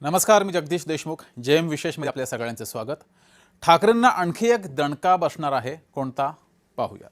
नमस्कार, मी जगदीश देशमुख. जेएम विशेषमध्ये आपल्या सगळ्यांचे स्वागत. ठाकरेंना आणखी एक दणका बसणार आहे. कोणता पाहूयात.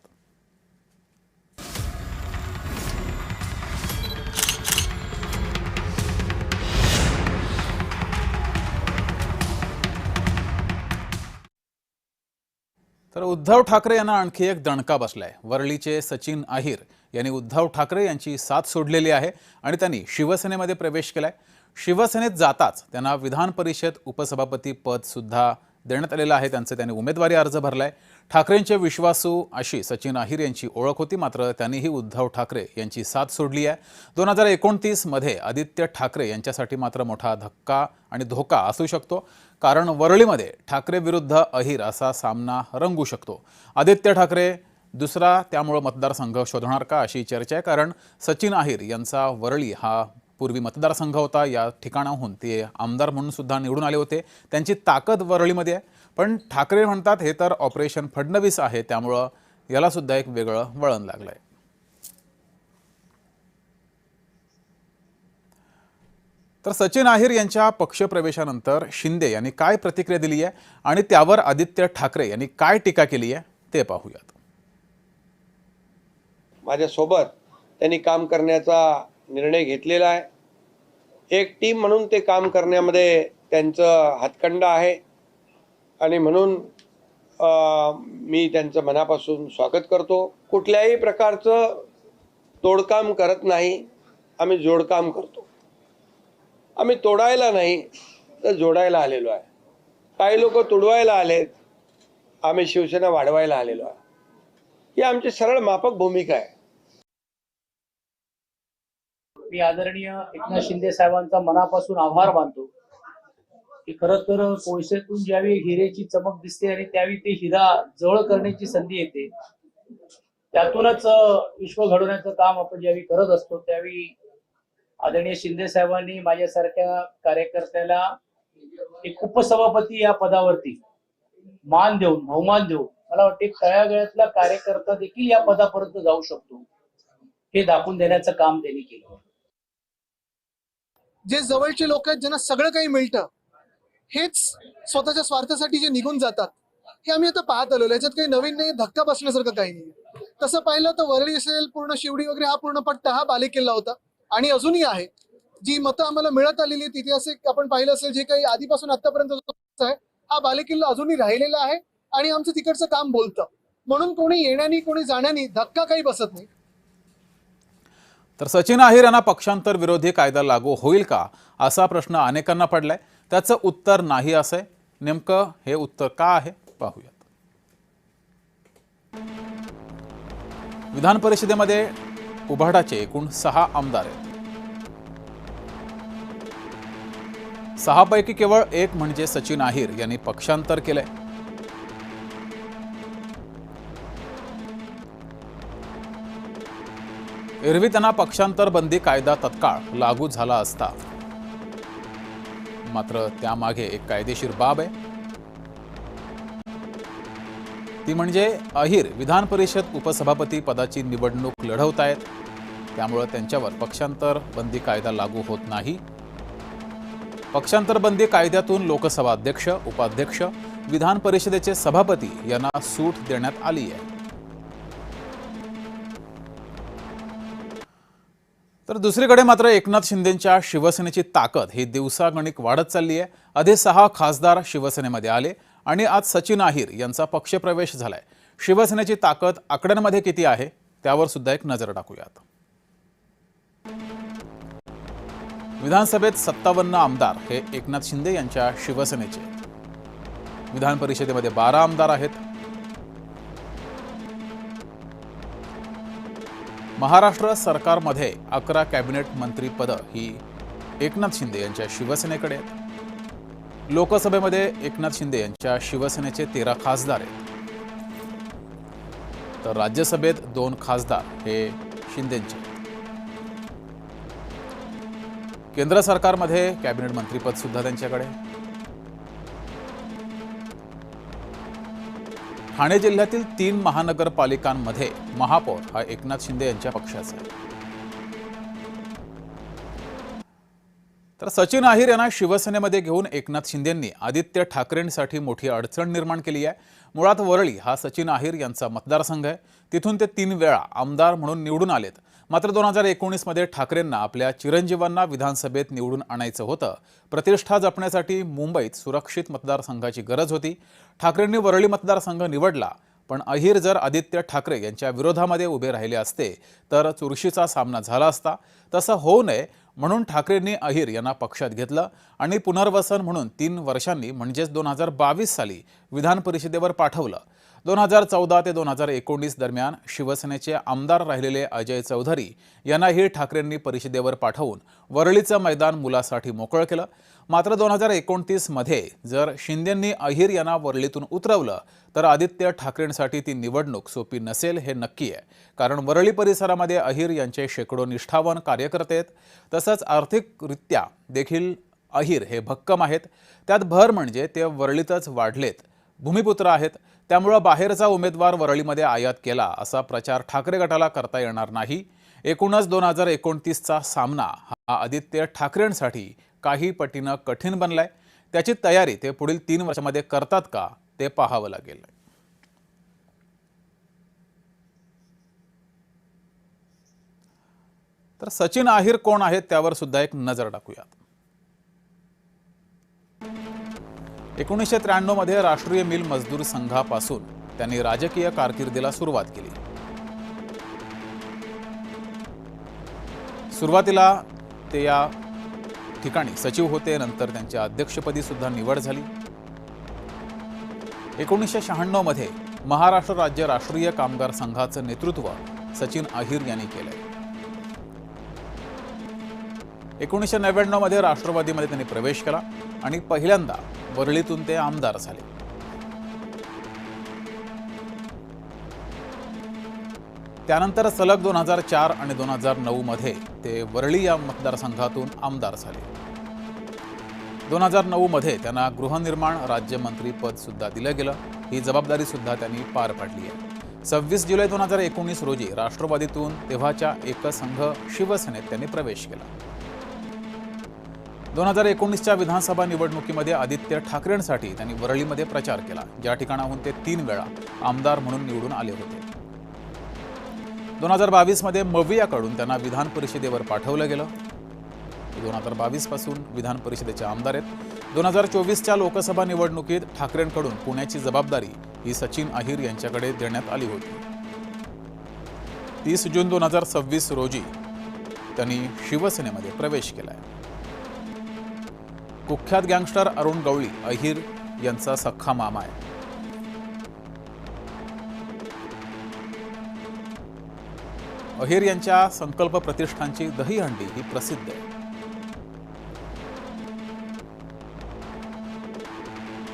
तर उद्धव ठाकरे यांना आणखी एक दणका बसलाय. वरळीचे सचिन अहिर यांनी उद्धव ठाकरे यांची साथ सोडलेली आहे आणि त्यांनी शिवसेनेमध्ये प्रवेश केलाय. शिवसेनेत जाताच त्यांना विधान परिषद उपसभापती पद सुद्धा देण्यात आलेलं आहे. त्यांनी उमेदवारी अर्ज भरलाय. ठाकरेंचे विश्वासू अशी सचिन अहिर यांची ओळख होती, मात्र त्यांनीही उद्धव ठाकरे यांची साथ सोडली आहे. 2029 मध्ये आदित्य ठाकरे यांच्यासाठी मात्र मोठा धक्का आणि धोका असू शकतो, कारण वरळीमध्ये ठाकरे विरुद्ध अहिर असा सामना रंगू शकतो. आदित्य ठाकरे दुसरा त्यामुळे मतदारसंघ शोधणार का अशी चर्चा आहे, कारण सचिन अहिर यांचा वरळी हा पूर्वी मतदारसंघ होता. या ठिकाणाहून ते आमदार म्हणून सुद्धा निवडून आले होते. त्यांची ताकद वरळीमध्ये आहे. पण ठाकरे म्हणतात हे तर ऑपरेशन फडणवीस आहे, त्यामुळं याला सुद्धा एक वेगळं वळण लागलंय. तर सचिन अहिर यांच्या पक्षप्रवेशानंतर शिंदे यांनी काय प्रतिक्रिया दिली आहे आणि त्यावर आदित्य ठाकरे यांनी काय टीका केली आहे ते पाहूयात. माझ्यासोबत त्यांनी काम करण्याचा निर्णय घेतलेला आहे. एक टीम म्हणून ते काम करण्यामध्ये त्यांचं हातखंडा आहे आणि म्हणून मी त्यांचं मनापासून स्वागत करतो. कुठल्याही प्रकारचं तोडकाम करत नाही, आम्ही जोडकाम करतो. आम्ही तोडायला नाही तर जोडायला आलेलो आहे. काही लोक तुडवायला आलेत, आम्ही शिवसेना वाढवायला आलेलो आहे. ही आमची सरळ माफक भूमिका आहे. मी आदरणीय एकनाथ शिंदे साहेबांचा मनापासून आभार मानतो की खरं तर कोळशातून ज्यावेळी हिरेची चमक दिसते आणि त्यावेळी ते हिरा जवळ करण्याची संधी येते, त्यातूनच विश्व घडवण्याचं काम आपण ज्यावेळी करत असतो, त्यावेळी आदरणीय शिंदे साहेबांनी माझ्यासारख्या कार्यकर्त्याला एक उपसभापती या पदावरती मान देऊन, बहुमान देऊन, मला वाटते तळागाळातला कार्यकर्ता देखील या पदापर्यंत जाऊ शकतो हे दाखवून देण्याचं काम त्यांनी केलं. जे जवळचे लोक आहेत, ज्यांना सगळं काही मिळतं, हेच स्वतःच्या स्वार्थासाठी जे निघून जातात, हे आम्ही आता पाहत आलो. याच्यात काही नवीन नाही, धक्का बसण्यासारखं काही नाही. तसं पाहिलं तर वरळी असेल, पूर्ण शिवडी वगैरे, हा पूर्ण पट्टा हा बालेकिल्ला होता आणि अजूनही आहे. जी मतं आम्हाला मिळत आलेली आहेत, इतिहास आपण पाहिलं असेल, जे काही आधीपासून आतापर्यंत आहे, हा बालेकिल्ला अजूनही राहिलेला आहे आणि आमचं तिकडचं काम बोलतं. म्हणून कोणी येण्यानी कोणी जाण्यानी धक्का काही बसत नाही. तर सचिन अहिर यांना पक्षांतर विरोधी कायदा लागू होईल का असा प्रश्न अनेकांना पडलाय. त्याचं उत्तर नाही असं. नेमकं हे उत्तर का आहे पाहूयात. विधान परिषदेमध्ये उभाटाचे एकूण 6 आमदार आहेत. 6 पैकी केवळ एक म्हणजे सचिन अहिर यांनी पक्षांतर केलंय. एरवी त्यांना पक्षांतर बंदी कायदा तत्काळ लागू झाला असता, मात्र त्यामागे एक कायदेशीर बाब आहे. ती म्हणजे अहिर विधान परिषद उपसभापती पदाची निवडणूक लढवतायत, त्यामुळे त्यांच्यावर पक्षांतर बंदी कायदा लागू होत नाही. पक्षांतर बंदी कायद्यातून लोकसभा अध्यक्ष, उपाध्यक्ष, विधान परिषदेचे सभापती यांना सूट देण्यात आली आहे. तर दुसरीकडे मात्र एकनाथ शिंदेंच्या शिवसेनेची ताकद ही दिवसागणिक वाढत चालली आहे. आधी 6 खासदार शिवसेनेमध्ये आले आणि आज सचिन अहिर यांचा पक्षप्रवेश झालाय. शिवसेनेची ताकद आकड्यांमध्ये किती आहे त्यावर सुद्धा एक नजर टाकूयात. विधानसभेत 57 आमदार हे एकनाथ शिंदे यांच्या शिवसेनेचे. विधान परिषदेमध्ये 12 आमदार आहेत. महाराष्ट्र सरकारमध्ये 11 कॅबिनेट मंत्रीपदं ही एकनाथ शिंदे यांच्या शिवसेनेकडे आहेत. लोकसभेमध्ये एकनाथ शिंदे यांच्या शिवसेनेचे 13 खासदार आहेत. तर राज्यसभेत 2 खासदार हे शिंदेंचे. केंद्र सरकारमध्ये कॅबिनेट मंत्रीपद सुद्धा त्यांच्याकडे. ठाणे जिल्ह्यातील 3 महानगरपालिकांमध्ये महापौर हा एकनाथ शिंदे यांच्या पक्षाचा आहे. तर सचिन अहिर यांना शिवसेनेमध्ये घेऊन एकनाथ शिंदेंनी आदित्य ठाकरेंसाठी मोठी अडचण निर्माण केली आहे. मुळात वरळी हा सचिन अहिर यांचा मतदारसंघ आहे. तिथून ते 3 वेळा आमदार म्हणून निवडून आलेत. मात्र 2019 मध्ये ठाकरेंना आपल्या चिरंजीवांना विधानसभेत निवडून आणायचं होतं. प्रतिष्ठा जपण्यासाठी मुंबईत सुरक्षित मतदारसंघाची गरज होती. ठाकरेंनी वरळी मतदारसंघ निवडला, पण अहिर जर आदित्य ठाकरे यांच्या विरोधामध्ये उभे राहिले असते तर चुरशीचा सामना झाला असता. तसं होऊ नये म्हणून ठाकरेंनी अहिर यांना पक्षात घेतलं आणि पुनर्वसन म्हणून 3 वर्षांनी म्हणजेच 2022 साली विधान परिषदेवर पाठवलं. 2014 ते 2019 दरम्यान शिवसेनेचे आमदार राहिलेले अजय चौधरी यांनाही ठाकरेंनी परिषदेवर पाठवून वरळीचं मैदान मुलासाठी मोकळं केलं. मात्र 2029 मध्ये जर शिंदेंनी अहिर यांना वरळीतून उतरवलं तर आदित्य ठाकरेंसाठी ती निवडणूक सोपी नसेल हे नक्की आहे. कारण वरळी परिसरामध्ये अहिर यांचे शेकडो निष्ठावान कार्यकर्ते आहेत. तसंच आर्थिकरित्या देखील अहिर हे भक्कम आहेत. त्यात भर म्हणजे ते वरळीतच वाढलेत, भूमिपुत्र आहेत. त्यामुळे बाहेरचा उमेदवार वरळीमध्ये आयात केला असा प्रचार ठाकरे गटाला करता येणार नाही. एकूणच 2029चा सामना हा आदित्य ठाकरेंसाठी काही पटीनं कठीण बनलाय. त्याची तयारी ते पुढील 3 वर्षांमध्ये करतात का ते पाहावं लागेल. तर सचिन अहिर कोण आहेत त्यावर सुद्धा एक नजर टाकूयात. 1993 मध्ये राष्ट्रीय मिल मजदूर संघापासून त्यांनी राजकीय कारकिर्दीला सुरुवात केली. सुरुवातीला ते या ठिकाणी सचिव होते, नंतर त्यांच्या अध्यक्षपदी सुद्धा निवड झाली. 1996 मध्ये महाराष्ट्र राज्य राष्ट्रीय कामगार संघाचं नेतृत्व सचिन अहिर यांनी केलंय. 1999 मध्ये राष्ट्रवादीमध्ये त्यांनी प्रवेश केला आणि पहिल्यांदा वरळीतून ते आमदार झाले. त्यानंतर सलग 2004 आणि 2009 मध्ये ते वरळी या मतदारसंघातून आमदार झाले. 2009 मध्ये त्यांना गृहनिर्माण राज्यमंत्री पद सुद्धा दिलं गेलं. ही जबाबदारी सुद्धा त्यांनी पार पाडली आहे. 26 जुलै 2019 रोजी राष्ट्रवादीतून तेव्हाच्या एकसंघ शिवसेनेत त्यांनी प्रवेश केला. 2019च्या विधानसभा निवडणुकीमध्ये आदित्य ठाकरेंसाठी त्यांनी वरळीमध्ये प्रचार केला, ज्या ठिकाणाहून ते 3 वेळा आमदार म्हणून निवडून आले होते. 2022 मध्ये मवियाकडून त्यांना विधान परिषदेवर पाठवलं गेलं. 2022 पासून विधान परिषदेचे आमदार आहेत. 2024च्या लोकसभा निवडणुकीत ठाकरेंकडून पुण्याची जबाबदारी ही सचिन अहिर यांच्याकडे देण्यात आली होती. 30 जून 2026 रोजी त्यांनी शिवसेनेमध्ये प्रवेश केलाय. कुख्यात गँगस्टर अरुण गवळी अहिर यांचा सख्खा मामा आहे. अहिर यांच्या संकल्प प्रतिष्ठानची दहीहंडी ही प्रसिद्ध आहे.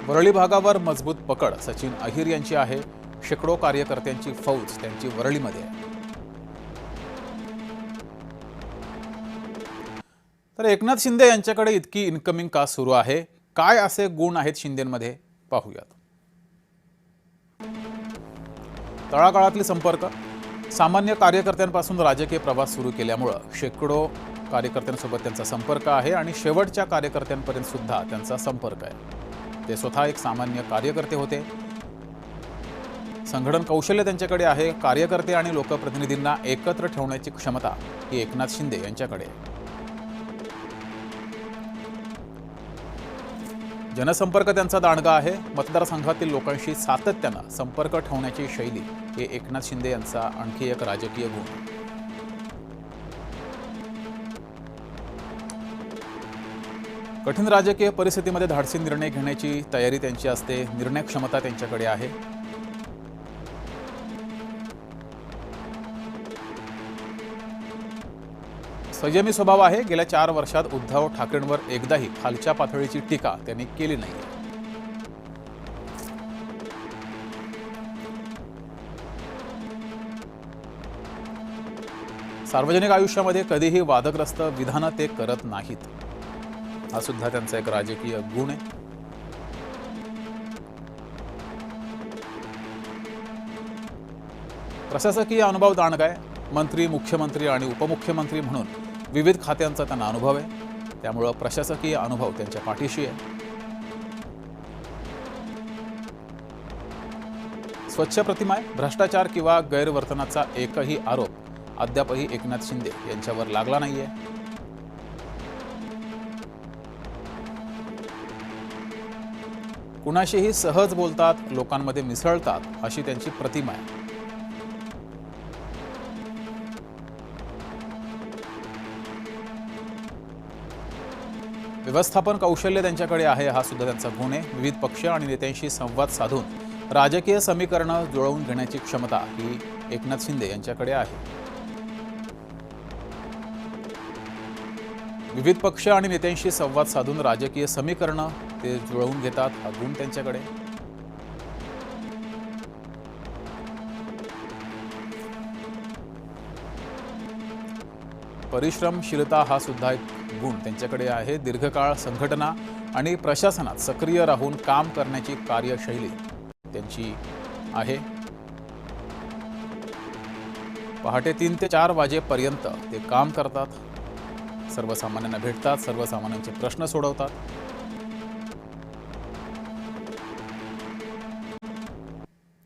वरळी भागावर मजबूत पकड सचिन अहिर यांची आहे. शेकडो कार्यकर्त्यांची फौज त्यांची वरळीमध्ये आहे. तर एकनाथ शिंदे यांच्याकडे इतकी इन्कमिंग का सुरू आहे? काय असे गुण आहेत शिंदेंमध्ये? पाहूयात. तळागाळातले संपर्क. सामान्य कार्यकर्त्यांपासून राजकीय प्रवास सुरू केल्यामुळं शेकडो कार्यकर्त्यांसोबत त्यांचा संपर्क आहे आणि शेवटच्या कार्यकर्त्यांपर्यंत सुद्धा त्यांचा संपर्क आहे. ते स्वतः एक सामान्य कार्यकर्ते होते. संघटन कौशल्य त्यांच्याकडे आहे. कार्यकर्ते आणि लोकप्रतिनिधींना एकत्र ठेवण्याची क्षमता ही एकनाथ शिंदे यांच्याकडे आहे. जनसंपर्क त्यांचा दांडगा आहे. मतदारसंघातील लोकांशी सातत्यानं संपर्क ठेवण्याची शैली हे एकनाथ शिंदे यांचा आणखी एक राजकीय गुण आहे. कठीण राजकीय परिस्थितीमध्ये धाडसी निर्णय घेण्याची तयारी त्यांची असते. निर्णय क्षमता त्यांच्याकडे आहे. संयमी स्वभाव आहे. गेल्या 4 वर्षात उद्धव ठाकरेंवर एकदाही खालच्या पातळीची टीका त्यांनी केली नाही. सार्वजनिक आयुष्यामध्ये कधीही वादग्रस्त विधानं ते करत नाहीत. हा सुद्धा त्यांचा एक राजकीय गुण आहे. प्रशासकीय अनुभव दांडगा आहे. मंत्री, मुख्यमंत्री आणि उपमुख्यमंत्री म्हणून विविध खात्यांचा त्यांना अनुभव आहे. त्यामुळं प्रशासकीय अनुभव त्यांच्या पाठीशी आहे. स्वच्छ प्रतिमा आहे. भ्रष्टाचार किंवा गैरवर्तनाचा एकही आरोप अद्यापही एकनाथ शिंदे यांच्यावर लागला नाहीये. कुणाशीही सहज बोलतात, लोकांमध्ये मिसळतात, अशी त्यांची प्रतिमा आहे. व्यवस्थापन कौशल्य त्यांच्याकडे आहे, हा सुद्धा त्यांचा गुण आहे. विविध पक्ष आणि नेत्यांशी संवाद साधून राजकीय समीकरणं जुळवून घेण्याची क्षमता ही एकनाथ शिंदे यांच्याकडे आहे. विविध पक्ष आणि नेत्यांशी संवाद साधून राजकीय समीकरणं ते जुळवून घेतात, हा गुण त्यांच्याकडे. परिश्रमशीलता हा सुद्धा एक गुण त्यांच्याकडे आहे. दीर्घकाळ संघटना आणि प्रशासनात सक्रिय राहून काम करण्याची कार्यशैली त्यांची आहे. पहाटे 3 ते 4 वाजेपर्यंत ते काम करतात, सर्वसामान्यांना भेटतात, सर्वसामान्यांचे प्रश्न सोडवतात.